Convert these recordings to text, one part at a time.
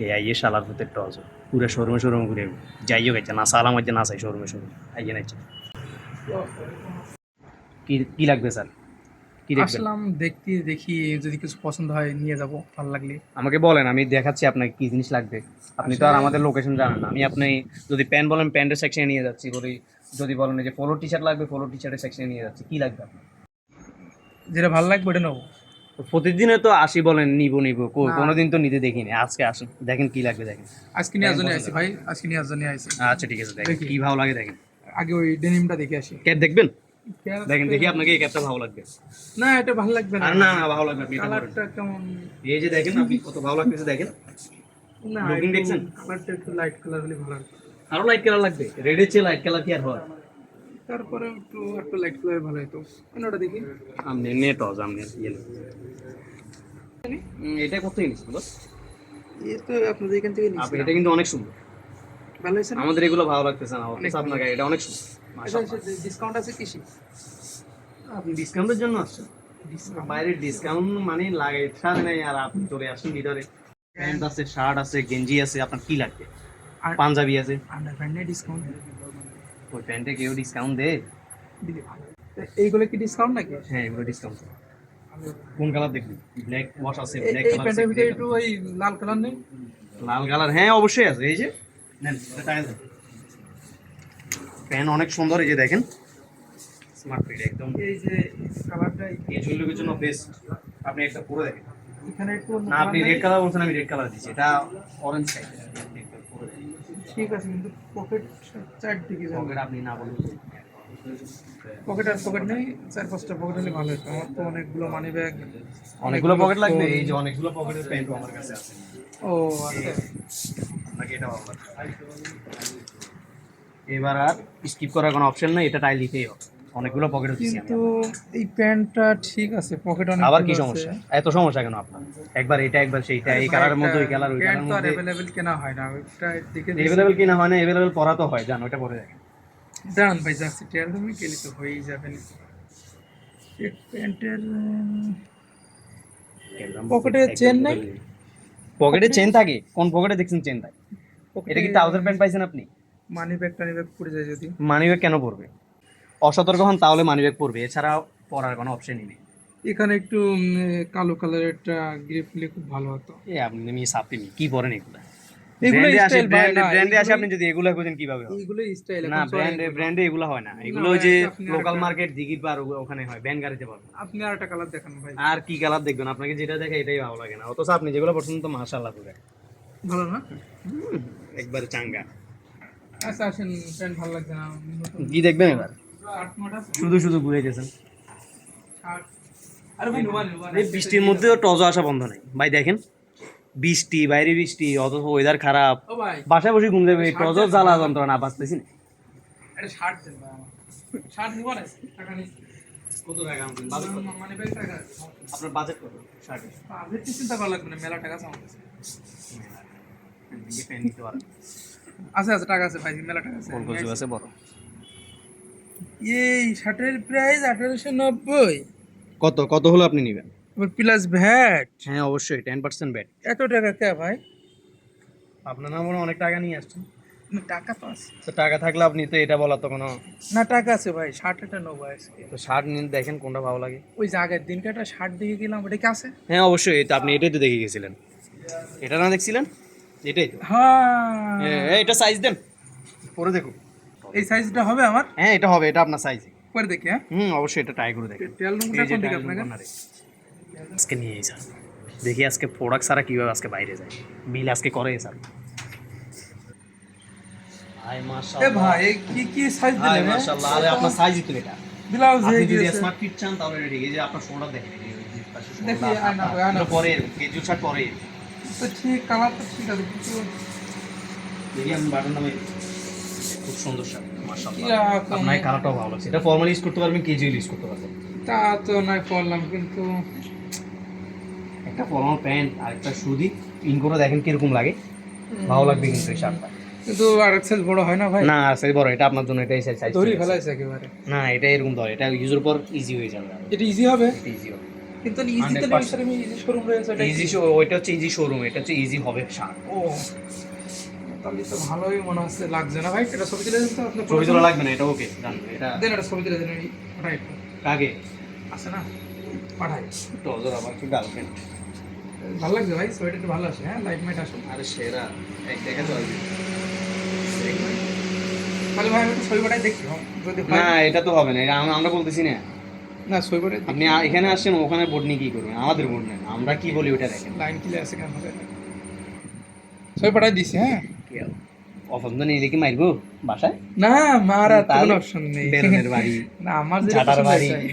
এ আইয়ে শালার ভূতের টজ পুরো শোরুমে ঘুরে যাইও গেছে না সালাম হচ্ছে না চাই শোরুমে আইয়ে নাইছে কি কি লাগবে স্যার কি দেখবেন আসলাম দেখতে দেখি যদি কিছু পছন্দ হয় নিয়ে যাব ভালো লাগলে। আমাকে বলেন আমি দেখাচ্ছি আপনাকে কি জিনিস লাগবে আপনি তো আর আমাদের লোকেশন জানেন না আমি আপনি যদি প্যান্ট বলেন প্যান্টের সেকশনে নিয়ে যাচ্ছি যদি বলেন যে পোলো টি শার্ট লাগবে পোলো টি শার্টের সেকশনে নিয়ে যাচ্ছি কি লাগবে আপনার যেটা ভালো লাগবে ওটা নেবো। প্রতিদিনে তো আসি বলেন নিবো না। কোনোদিন তো নিতে দেখিনি আজকে আসুন দেখেন কি লাগবে দেখেন আজকে নেওয়ার জন্য আইছি ভাই, আজকে নেওয়ার জন্য আইছি। আচ্ছা ঠিক আছে দেখেন দেখি। কি ভালো লাগে দেখেন আগে ওই ডেনিমটা দেখে আসি। ক্যাট দেখবেন ক্যাপ দেখেন দেখি আপনাকে এই ক্যাপটা ভালো লাগবে না, এটা ভালো লাগবে না। আর না না ভালো লাগবে আপনি এটা পরেন। কালারটা কেমন? এই যে দেখেন আপনি কত ভালো লাগতেছে দেখেন না, Looking দেখছেন? কালারটা একটু লাইট কালার হলে ভালো লাগবে। আরো লাইট কালার লাগবে রেডের চেয়ে লাইট কালার কি আর হয় তারপরে একটু লাইট কালার ভালো হতো। ওটা দেখি। আমনে নেট অজ আমনে ইয়েলো এটা কত ইঞ্চ বস এই তো আপনাদের এখান থেকে আপনি নিয়েছি। এটা কিন্তু অনেক সুন্দর ভালো হয়েছে না? আমাদের এগুলো ভালো লাগতেছে না অথচ আপনার গায়ে এটা অনেক সুন্দর মাশাআল্লাহ ডিসকাউন্ট আছে কিসি? আপনি ডিসকাউন্টের জন্য আসছেন বাইরের ডিসকাউন্ট মানে লাগাই ছাড় নেই আর আপনি চলে আসুন ভিতরে প্যান্ট আছে শার্ট আছে গেঞ্জি আছে আপনার কি লাগবে আর পাঞ্জাবি আছে আন্ডারপ্যান্টে ডিসকাউন্ট ওই প্যান্টে কেউ ডিসকাউন্ট দেয় দিলে ভালো। এইগুলো কি ডিসকাউন্ট নাকি? হ্যাঁ এগুলো ডিসকাউন্ট কোন কালার দেখবি ব্ল্যাক ওয়াশ আছে ব্ল্যাক এই কালার প্যান্টের ভিতরে একটু ওই লাল কালার নেই? লাল কালার হ্যাঁ অবশ্যই আছে এই যে নেন প্যান্ট অনেক সুন্দর এই যে দেখেন স্মার্ট ফিট একদম এই যে কালারটা ক্যাজুয়াল লুকের জন্য বেস্ট আপনি একটা পরে দেখেন এখানে একটু না আপনি রেড কালার বলছেন আমি রেড কালার দিচ্ছি এটা অরেঞ্জ সাইড ঠিক আছে, কিন্তু পকেট চারদিকে যাবে। পকেট আপনি না বলুন পকেট নেই, 4-5টা পকেট হলে ভালো হতো। আমার তো অনেকগুলো মানি ব্যাগ, অনেকগুলো পকেট লাগবে এই যে অনেকগুলো পকেটের প্যান্টও আমার কাছে আছে ও আচ্ছা। আপনাকে এটা ভালো লাগবে এবার আর স্কিপ করার কোনো অপশন নাই এটা টাইল দিতেই হবে অনেকগুলো পকেট দিচ্ছি কিন্তু এই প্যান্টটা ঠিক আছে, পকেট অনেক আবার কি সমস্যা এত সমস্যা কেন আপনার একবার এটা একবার সেইটা এই কালারের মধ্যে ওই কালার ওই কালারের তো মধ্যে अवेलेबल কেনা হয় না, ওইটা দিকে अवेलेबल কিনা হয় না अवेलेबल পরা তো হয় জানো এটা পরে দেখেন দাঁড়ান ভাই, যাচ্ছি টেয়ার তুমি গেলে তো হয়েই যাবে না। এই প্যান্টের পকেটে চেন নাই? পকেটে চেন থাকে কোন পকেটে দেখছেন চেন থাকে এটা কি ট্রাউজার প্যান্ট পাইছেন আপনি মানি ব্যাগ টানি ব্যাগ পড়ে যায় যদি? মানি ব্যাগ কেন পড়বে অসতর্ক হন তাহলে মানি ব্যাগ পড়বে এছাড়া পরার কোনো অপশনই নেই এখানে একটু কালো কালারের একটা গ্রিপ নিলে খুব ভালো হতো। এ আপনি আমি সাপ্তিমি কি পরেন এগুলা এগুলো ব্র্যান্ডে আসে স্টাইল ভাই না, ব্র্যান্ডে আসে আপনি যদি এগুলা খুঁজেন কিভাবে হবে এইগুলো স্টাইল। না ব্র্যান্ডে এগুলা হয় না এগুলো ভাই, ওই যে আপনি লোকাল আরেকটা- মার্কেট দিঘির পার ওখানে হয় ব্যান গাড়িতে পারবেন আপনি আর একটা কালার দেখান ভাই। আর কি কালার দেখবেন আপনাকে যেটা দেখে এটাই ভালো লাগে না অথচ আপনি যেগুলো পছন্দ তো মাশাআল্লাহ পুরো ভালো না? একবার চাঙ্গা আচ্ছা আসেন, প্যান্ট ভালো লাগছে না, নতুন কি দেখবেন এবার শার্ট মোটা শুধু ঘুরে গেছেন শার্ট। আরে ভাই নোমান এই বৃষ্টির মধ্যেও টজো আসা বন্ধ নাই ভাই দেখেন বৃষ্টি বাইরে বৃষ্টি অথচ ওয়েদার খারাপ ও ভাই, বাসায় বসে ঘুম যাবে টজো জ্বালা যন্ত্রণা বাঁচতেছি না একটা শার্ট দেন ভাই আমার। শার্ট নিব না, টাকা নেই। কত টাকা আমাদের মানে ব্যাগ টাকা আপনার বাজেট কত শার্টে বাজেট চিন্তা করা লাগবে না, মেলা টাকা আছে আমার কাছে। প্যান্ট নিতে পারেন আছে টাকা আছে ভাই, মেলা টাকা আছে। কলকসি আছে বড় এই শার্টের প্রাইস 1890, কত হলো আপনি নেবেন এবার প্লাস ভ্যাট। হ্যাঁ অবশ্যই 10% ব্যাট এত টাকা কে ভাই? আপনার না মনে হয় অনেক টাকা নিয়ে আসছেন না টাকা তো আছে। তো টাকা থাকলে আপনি তো এটা বলা তো কোনো না টাকা আছে ভাই, শার্ট এটা নেবো আজকে। তো শার্ট নিন দেখেন কোনটা ভালো লাগে ওই জায়গার দিনকে একটা শার্ট দেখে গেলাম, ওটা কি আছে? হ্যাঁ অবশ্যই এটা আপনি এটাই তো দেখে গেছিলেন এটা না দেখছিলেন এটাই তো হ্যাঁ, এটা সাইজ দেন পরে দেখুন এই সাইজটা হবে আমার? হ্যাঁ এটা হবে এটা আপনার সাইজ পরে দেখি। হ্যাঁ, অবশ্যই এটা ট্রাই করে দেখেন তেল রুমটা কোন দিকে আপনাকে? আজকে নিয়ে স্যার দেখি আজকে প্রোডাক্ট ছাড়া কীভাবে আজকে বাইরে যায় বিল আজকে করে স্যার ভাই এ মাশাআল্লাহ ভাই এই কি সাইজ ভাই দিলেন? মাশাআল্লাহ আরে আপনার সাইজই তো এটা ব্লাউজ আপনি হয়ে যদি গিয়েছে। স্মার্ট ফিট চান তাহলে এটা ঠিক এই যে আপনার শোল্ডার দেখেন এই যে পাশে দেখি, shoulder, আয়না, আপনার- আয়না। এটা পরে কেজু শার্ট পরে তো ঠিক কালার তো ঠিক আছে, কিন্তু দেখি আমি বাটন নামে খুব সুন্দর শার্ট মাশাআল্লাহ কিরকম? আপনার এই কালারটাও ভালো লাগছে এটা ফর্মাল ইউজ করতে পারবেন কেজুয়াল ইউজ করতে পারবেন তা তো নয় করলাম, কিন্তু একটা ফর্মাল প্যান্ট আর একটা শুদি ইন করে দেখেন কিরকম লাগে ভালো লাগবে কিন্তু এই শার্টটা কিন্তু আর সাইজ বড় হয় না ভাই? না সাইজ বড় এটা আপনার জন্য এটাই সাইজ ধরি ফেলাইছে একেবারে। না এটা এরকম ধর এটা ইউজের পর ইজি হয়ে যাবে এটা ইজি হবে? ইজি হবে কিন্তু ইজি তো 100% নেই, ইজি শোরুম রয়েছে ওটা ইজি ওইটা হচ্ছে ইজি শোরুম, এটা হচ্ছে ইজি হবে শার্ট। ও, তাহলে তো ভালোই মনে হচ্ছে, লাগছে না ভাই? এটা ছবি তুলে দেন তো আপনার ছবি তোলা লাগবে না, এটা ওকে জান এটা। দেন, এটা ছবি তুলে দেন, পাঠাই একটু, কাকে? আছে না, পাঠাই। টজর আবার কি গার্লফ্রেন্ড? ভালো লাগছে ভাই, ছবিটা একটু ভালো আসে, হ্যাঁ লাইট মাইট আসে। আরে সেরা, এক দেখা চলে। তাহলে ভাই আমি একটু ছবি পাঠাই দেখি, যদি না হয়। এটা তো হবে না, এটা আমরা বলতেছি না। না ছবি পাঠাই আপনি এখানে আসছেন, ওখানে বোর্ড নিয়ে কি করবেন? আমাদের বোর্ড নেন, আমরা কি বলি ওটা দেখেন। লাইন ক্লিয়ার আছে কেন? ছবি পাঠাই দিছি, হ্যাঁ। কি আর অপছন্দ নেই দেখি মারবো বাসায়। না মার আর তাহলে কোনো অপশন নেই। বেরোনের বাড়ি, না আমার যেটা ঝাঁটার পছন্দ বাড়ি। হয়েছে।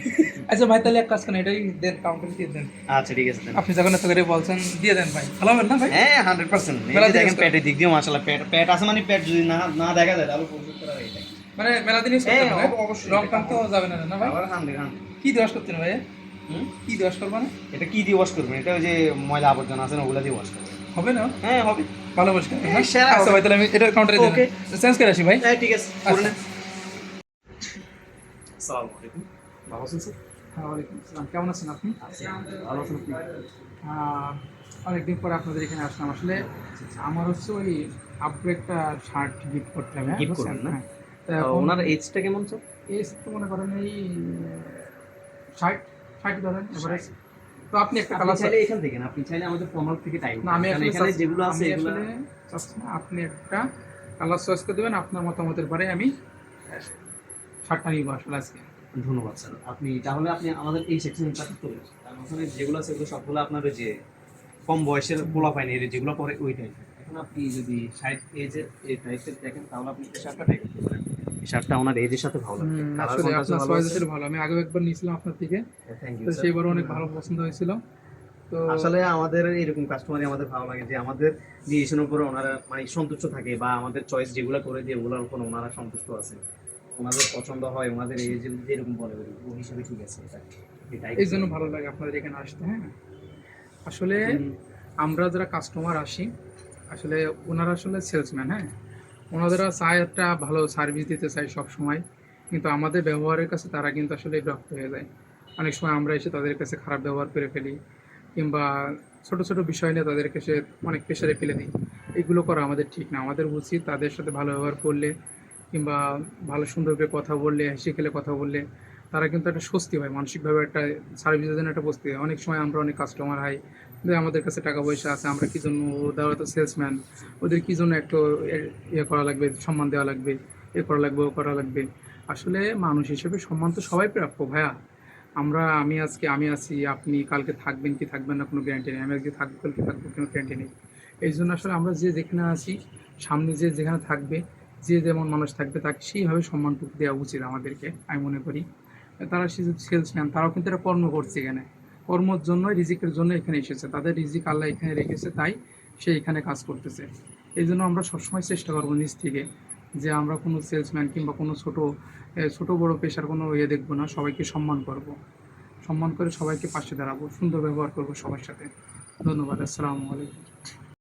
আচ্ছা ভাই তাহলে এক কাজ করেন, এটাই দেন, কাউন্টার দিয়ে দেন। আচ্ছা ঠিক আছে দেন। আপনি যখন এত করে বলছেন দিয়ে দেন ভাই, ভালো হবে না ভাই? হ্যাঁ 100%। মেলা এই যে দিন দেখেন আসতে- পেটের দিক দিয়ে মাশাআল্লাহ, পেট পেট আছে মানে পেট যদি না না দেখা যায় তাহলে পরিশোধ করা হয়ে যায়। মানে মেলা দিন ইউজ করতে হ্যাঁ, হবে না? অবশ্যই। রং টাং তো যাবে না না ভাই? আবার 100। কি দোয়াশ করতে না ভাই? হুম? কি দোয়াশ করবো না? এটা কি দিয়ে ওয়াশ করবেন? এটা ওই যে ময়লা আবর্জনা আছে না, ওগুলা দিয়ে ওয়াশ করবেন। হবে না? হ্যাঁ হবে। ভালো পরিষ্কার হ্যাঁ, সেরা আচ্ছা হবে। ভাই তাহলে আমি এটা কাউন্টারে দিয়ে ওকে। চেঞ্জ করে আসি ভাই। হ্যাঁ ঠিক আছে, করে আচ্ছা। নেন। আসসালামু আলাইকুম। ভালো আছেন স্যার? হ্যাঁ ওয়ালাইকুম আসসালাম, কেমন আছেন আপনি? ভালো আছেন আপনি? অনেকদিন পরে আপনাদের এখানে আসলাম। আসলে আমার হচ্ছে ওই আব্বু একটা শার্ট গিফট করতে হবে, হ্যাঁ, Gift বুঝছেন? করবেন না? হ্যাঁ। তা এখন ওনার এজটা কেমন স্যার? এজ তো মনে করেন এই 60 60 ধরেন এভারেজ। তো আপনি একটা আপনি কালার, চাইলে এখান থেকে না, আপনি চাইলে আমাদের ফর্মাল থেকে টাইম। না আমি আসলে এখানে যেগুলো আছে আমি এগুলো আসলে চাচ্ছি না, আপনি একটা কালার চয়েস করে দেবেন, আপনার মতামতের পরে আমি শার্টটা নিব আসলে আজকে। ধন্যবাদ স্যার। আপনি তাহলে আপনি আমাদের এই সেকশনটা চলে আসুন। কারণ ওখানে যেগুলো আছে এগুলো সবগুলো আপনার ওই যে কম বয়সের পোলা পায়নি, যেগুলো পরে ওই টাইপের। এখন আপনি যদি 60 এজের এই টাইপের দেখেন তাহলে আপনি এই শার্টটা ট্রাই করতে পারেন। এই শার্টটা ওনার এজের সাথে ভালো লাগবে। কালার আসলে কন্ট্রাস্ট আপনার ভালো চয়েস আছে। ছিল ভালো, আমি আগেও একবার নিয়েছিলাম আপনার থেকে, থ্যাংক ইউ তো স্যার। সেইবারও অনেক ভালো পছন্দ হয়েছিল। তো আসলে আমাদের এরকম কাস্টমারই আমাদের ভালো লাগে, যে আমাদের ডিসিশনের উপরে ওনারা মানে সন্তুষ্ট থাকে, বা আমাদের চয়েস যেগুলো করে দিয়ে ওগুলোর উপর ওনারা সন্তুষ্ট আছে, ওনাদের পছন্দ হয়, ওনাদের এই যে যেরকম বলে ওই হিসাবে ঠিক আছে এটা। এটাই এই জন্য ভালো লাগে আপনাদের এখানে আসতে, হ্যাঁ। আসলে আমরা যারা কাস্টমার আসি, আসলে ওনারা আসলে সেলসম্যান, হ্যাঁ, ওনারা চায় একটা ভালো সার্ভিস দিতে চায় সব সময়, কিন্তু আমাদের ব্যবহারের কাছে তারা কিন্তু আসলে বিরক্ত হয়ে যায়। অনেক সময় আমরা এসে তাদের কাছে খারাপ ব্যবহার করে ফেলি, কিংবা ছোট ছোট বিষয় নিয়ে তাদের কাছে অনেক প্রেশারে ফেলে দিই। এগুলো করা আমাদের ঠিক না। আমাদের উচিত তাদের সাথে ভালো ব্যবহার করলে, কিংবা ভালো সুন্দর করে কথা বললে, হেসে খেলে কথা বললে তারা কিন্তু একটা স্বস্তি হয়, মানসিকভাবে একটা সার্ভিসের জন্য একটা স্বস্তি হয়। অনেক সময় আমরা অনেক কাস্টমার হয় যে আমাদের কাছে টাকা পয়সা আছে, আমরা কী জন্য, ওরা তো সেলসম্যান, ওদের কী জন্য একটু ইয়ে করা লাগবে, সম্মান দেওয়া লাগবে, এ করা লাগবে, ও করা লাগবে। আসলে মানুষ হিসেবে সম্মান তো সবাই প্রাপ্য ভাইয়া। আমি আছি, আপনি কালকে থাকবেন কি থাকবেন না কোনো গ্যারান্টি নেই, আমি আজকে থাকবো কালকে থাকবো কোনো গ্যারান্টি নেই। এই জন্য আসলে আমরা যে যেখানে আছি, সামনে যে যেখানে থাকবে, যে যেমন মানুষ থাকবে তাকে সেইভাবে সম্মানটুকু দেওয়া উচিত আমাদেরকে, আমি মনে করি। তারা সে সেলসম্যান, তারাও কিন্তু একটা কর্ম করছে এখানে, কর্মর জন্য, রিজিকের জন্য এখানে এসেছে, তাদের রিজিক আল্লাহ এখানে রেখেছে, তাই সে এখানে কাজ করতেছে। এই জন্য আমরা সবসময় চেষ্টা করবো নিজ থেকে, যে আমরা কোনো সেলসম্যান কিংবা কোনো ছোট বড় পেশার কোনো ইয়ে দেখবো না, সবাইকে সম্মান করব, সম্মান করে সবাইকে পাশে দাঁড়াবো, সুন্দর ব্যবহার করবো সবার সাথে। ধন্যবাদ, আসসালামু আলাইকুম।